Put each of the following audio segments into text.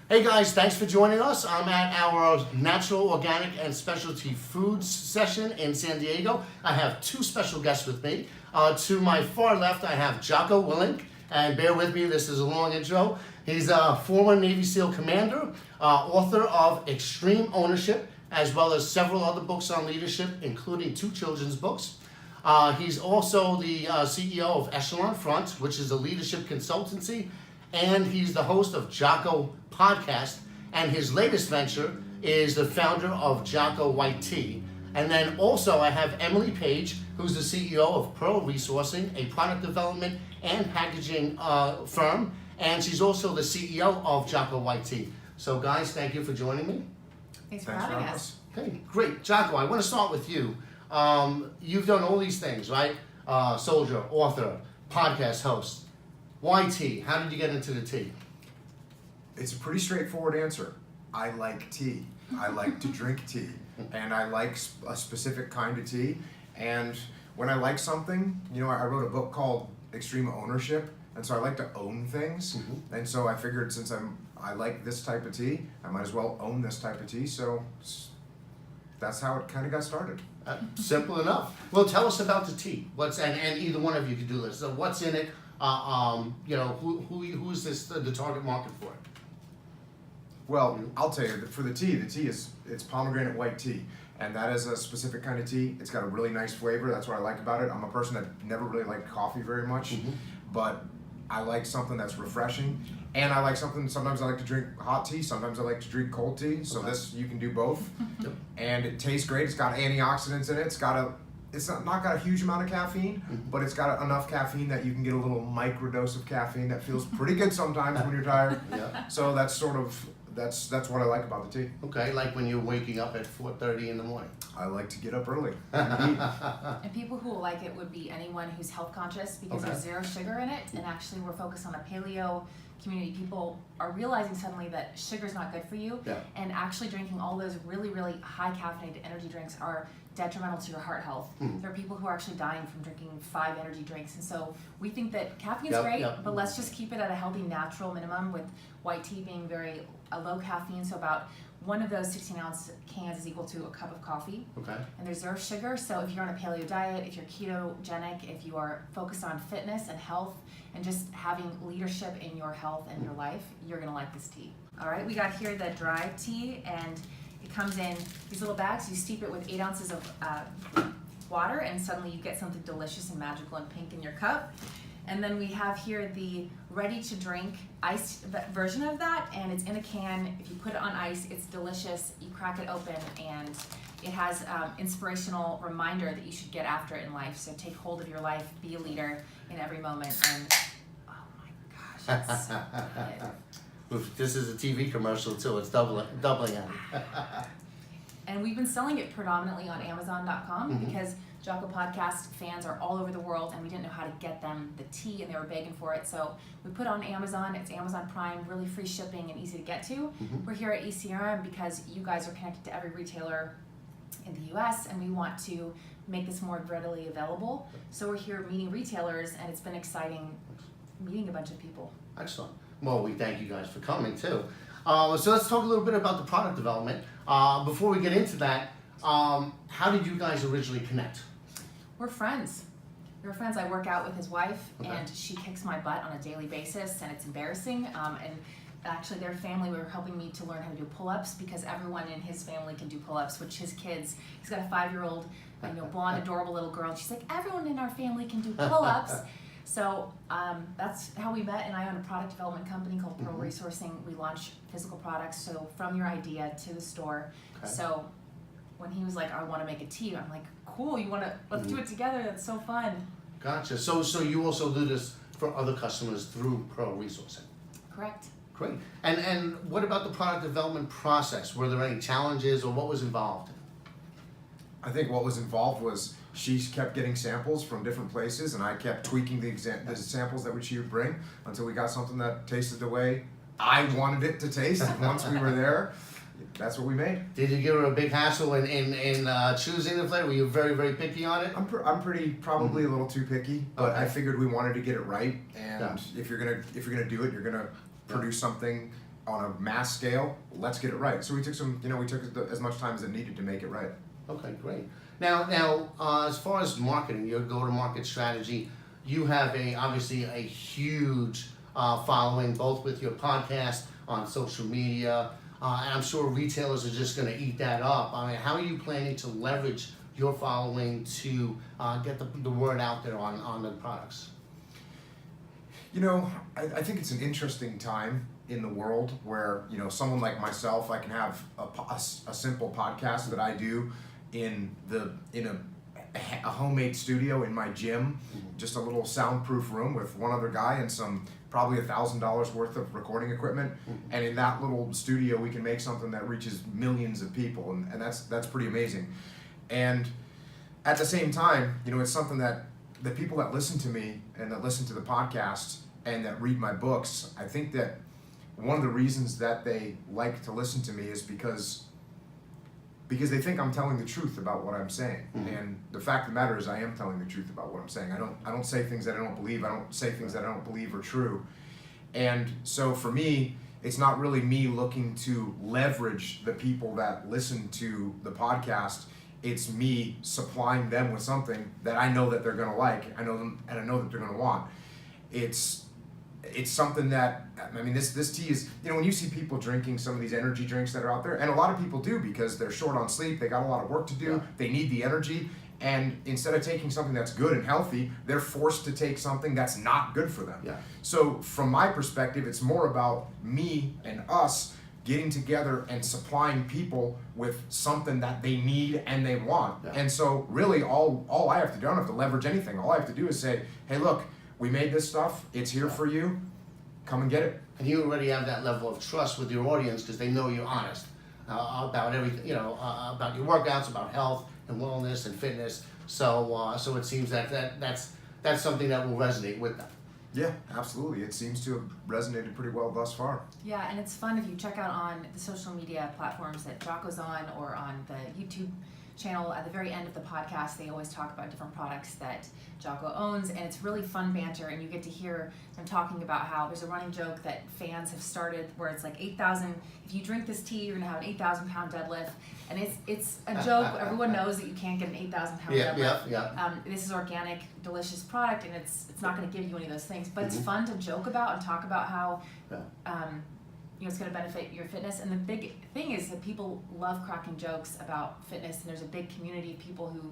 Hey guys, thanks for joining us. I'm at our natural, organic, and specialty foods session in San Diego. I have two special guests with me. To my far left, I have Jocko Willink, and bear with me, this is a long intro. He's a former Navy SEAL commander, author of Extreme Ownership, as well as several other books on leadership, including 2 children's books. He's also the CEO of Echelon Front, which is a leadership consultancy, and he's the host of Jocko Podcast, and his latest venture is the founder of Jocko White Tea. And then also I have Emily Page, who's the CEO of Pearl Resourcing, a product development and packaging firm, and she's also the CEO of Jocko White Tea. So guys, thank you for joining me. Thanks for having us. Okay, great. Jocko, I want to start with you. You've done all these things, right? Soldier, author, podcast host. Why tea? How did you get into the tea? It's a pretty straightforward answer. I like tea. I like to drink tea. And I like a specific kind of tea. And when I like something, I wrote a book called Extreme Ownership. And so I like to own things. Mm-hmm. And so I figured since I like this type of tea, I might as well own this type of tea. So that's how it kind of got started. Simple enough. Well, tell us about the tea. And either one of you can do this. So what's in it? Who's the target market for it? Well, I'll tell you, for the tea it's pomegranate white tea. And that is a specific kind of tea. It's got a really nice flavor. That's what I like about it. I'm a person that never really liked coffee very much, but I like something that's refreshing. And I like sometimes I like to drink hot tea, sometimes I like to drink cold tea. So this, you can do both. Yep. And it tastes great. It's got antioxidants in it. It's not got a huge amount of caffeine, but it's got enough caffeine that you can get a little micro dose of caffeine that feels pretty good sometimes when you're tired. Yeah. So that's what I like about the tea. Okay, like when you're waking up at 4:30 in the morning. I like to get up early. And people who will like it would be anyone who's health conscious because there's 0 sugar in it, and actually we're focused on a paleo community. People are realizing suddenly that sugar's not good for you, and actually drinking all those really, really high caffeinated energy drinks are detrimental to your heart health. There are people who are actually dying from drinking 5 energy drinks, and so we think that caffeine's great, but let's just keep it at a healthy, natural minimum, with white tea being a low caffeine, so about one of those 16-ounce cans is equal to a cup of coffee. Okay. And there's 0 sugar, so if you're on a paleo diet, if you're ketogenic, if you are focused on fitness and health and just having leadership in your health and your life, you're gonna like this tea. All right, we got here the dry tea, and it comes in these little bags. You steep it with 8 ounces of water, and suddenly you get something delicious and magical and pink in your cup. And then we have here the ready-to-drink iced version of that, and it's in a can. If you put it on ice, it's delicious. You crack it open, and it has inspirational reminder that you should get after it in life. So take hold of your life, be a leader in every moment, and oh my gosh, it's so good. This is a TV commercial too. It's doubling it. And we've been selling it predominantly on Amazon.com because Jocko Podcast fans are all over the world, and we didn't know how to get them the tea, and they were begging for it. So we put on Amazon. It's Amazon Prime, really free shipping and easy to get to. We're here at ECRM because you guys are connected to every retailer in the US, and we want to make this more readily available. So we're here meeting retailers, and it's been exciting meeting a bunch of people. Excellent. Well, we thank you guys for coming too. So let's talk a little bit about the product development. Before we get into that, how did you guys originally connect? We're friends. We're friends. I work out with his wife, and she kicks my butt on a daily basis, and it's embarrassing. And actually, their family were helping me to learn how to do pull-ups because everyone in his family can do pull-ups, which his kids, he's got a 5-year-old, blonde, adorable little girl, and she's like, everyone in our family can do pull-ups. So that's how we met, and I own a product development company called Pearl Resourcing. We launch physical products, so from your idea to the store. Okay. So when he was like, I want to make a tea, I'm like, cool, let's do it together, that's so fun. Gotcha. So you also do this for other customers through Pearl Resourcing? Correct. Great. And what about the product development process? Were there any challenges, or what was involved? I think what was involved was she kept getting samples from different places, and I kept tweaking the samples that she would bring until we got something that tasted the way I wanted it to taste. And once we were there, that's what we made. Did you give her a big hassle in choosing the flavor? Were you very, very picky on it? I'm probably a little too picky, but I figured we wanted to get it right. And if you're gonna do it, you're gonna produce something on a mass scale, let's get it right. So we took as much time as it needed to make it right. Okay, great. Now, as far as marketing, your go-to-market strategy, you have obviously a huge following, both with your podcast, on social media, and I'm sure retailers are just going to eat that up. I mean, how are you planning to leverage your following to get the word out there on the products? I think it's an interesting time in the world where, someone like myself, I can have a simple podcast that I do in a homemade studio in my gym, just a little soundproof room with one other guy and probably $1,000 worth of recording equipment. And in that little studio, we can make something that reaches millions of people, and that's pretty amazing. And at the same time, it's something that the people that listen to me and that listen to the podcast and that read my books, I think that one of the reasons that they like to listen to me is because they think I'm telling the truth about what I'm saying. And the fact of the matter is I am telling the truth about what I'm saying. I don't say things that I don't believe. I don't say things that I don't believe are true. And so for me, it's not really me looking to leverage the people that listen to the podcast. It's me supplying them with something that I know that they're going to like. I know that they're going to want. It's something that, this tea is, when you see people drinking some of these energy drinks that are out there, and a lot of people do because they're short on sleep, they got a lot of work to do, they need the energy, and instead of taking something that's good and healthy, they're forced to take something that's not good for them. So from my perspective, it's more about me and us getting together and supplying people with something that they need and they want. And so really all I have to do, I don't have to leverage anything. All I have to do is say, hey, look, we made this stuff, it's here for you, come and get it. And you already have that level of trust with your audience because they know you're honest about everything, about your workouts, about health and wellness and fitness. So it seems that's something that will resonate with them. Yeah, absolutely. It seems to have resonated pretty well thus far. Yeah, and it's fun if you check out on the social media platforms that Jocko's on or on the YouTube channel. At the very end of the podcast, they always talk about different products that Jocko owns, and it's really fun banter, and you get to hear them talking about how there's a running joke that fans have started where it's like 8,000, if you drink this tea, you're going to have an 8,000 pound deadlift, and it's a joke. Everyone knows that you can't get an 8,000 pound deadlift. This is organic, delicious product, and it's not going to give you any of those things, but it's fun to joke about and talk about how it's going to benefit your fitness. And the big thing is that people love cracking jokes about fitness, and there's a big community of people who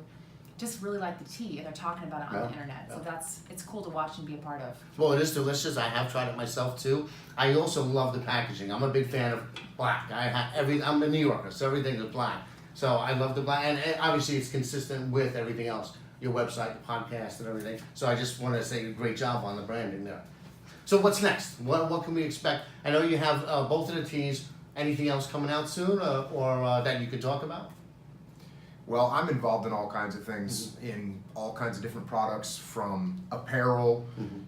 just really like the tea, and they're talking about it on the internet. So it's cool to watch and be a part of. Well, it is delicious. I have tried it myself too. I also love the packaging. I'm a big fan of black. I'm a New Yorker, so everything is black. So I love the black, and obviously it's consistent with everything else, your website, the podcast, and everything. So I just want to say a great job on the branding there. So what's next? What can we expect? I know you have both of the teas. Anything else coming out soon, or that you could talk about? Well, I'm involved in all kinds of things, in all kinds of different products, from apparel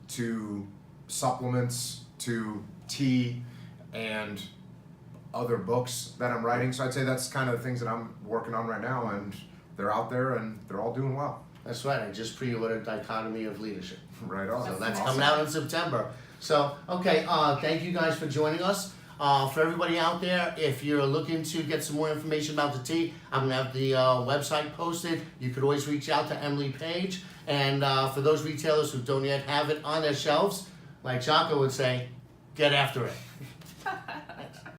to supplements to tea and other books that I'm writing. So I'd say that's kind of the things that I'm working on right now, and they're out there and they're all doing well. That's right. I just pre-ordered Dichotomy of Leadership. Right on. So that's coming out in September. So, okay, thank you guys for joining us. For everybody out there, if you're looking to get some more information about the tea, I'm going to have the website posted. You could always reach out to Emily Page. And for those retailers who don't yet have it on their shelves, like Jocko would say, get after it.